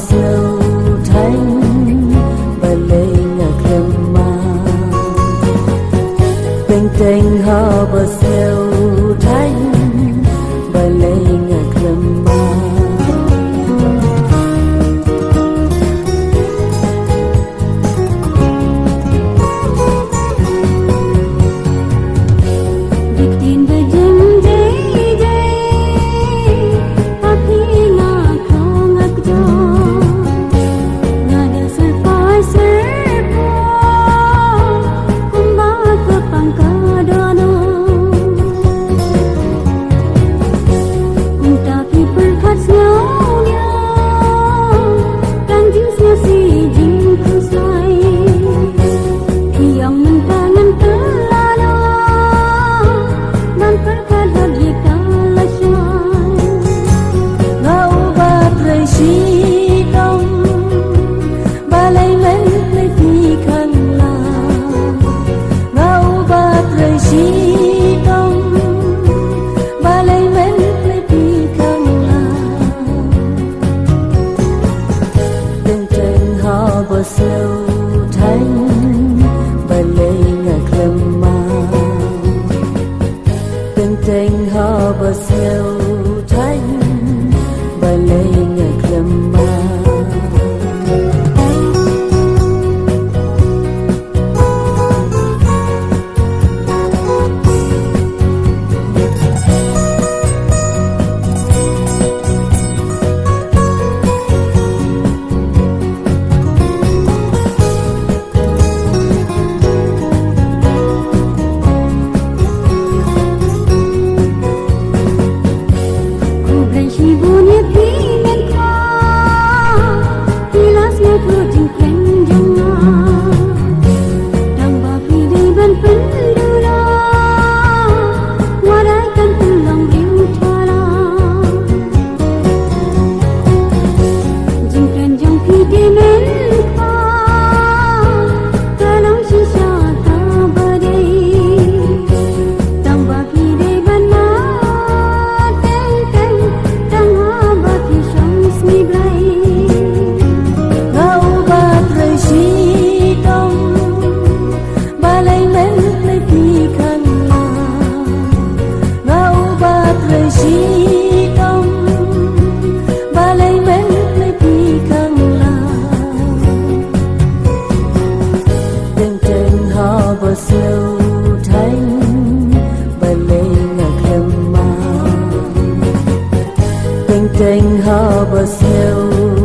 sâu thanh và lấy ngả khâm ma tình tình họ bờ sâu thanh và lấy ngả khâm ma sâu thanh và lấy ngả khâm ma tình tình họ bờ sâu thanh và lấy ngả khâm ma bờ sâu thanh và lấy ngả khâm ma tình tình họ bờ sâu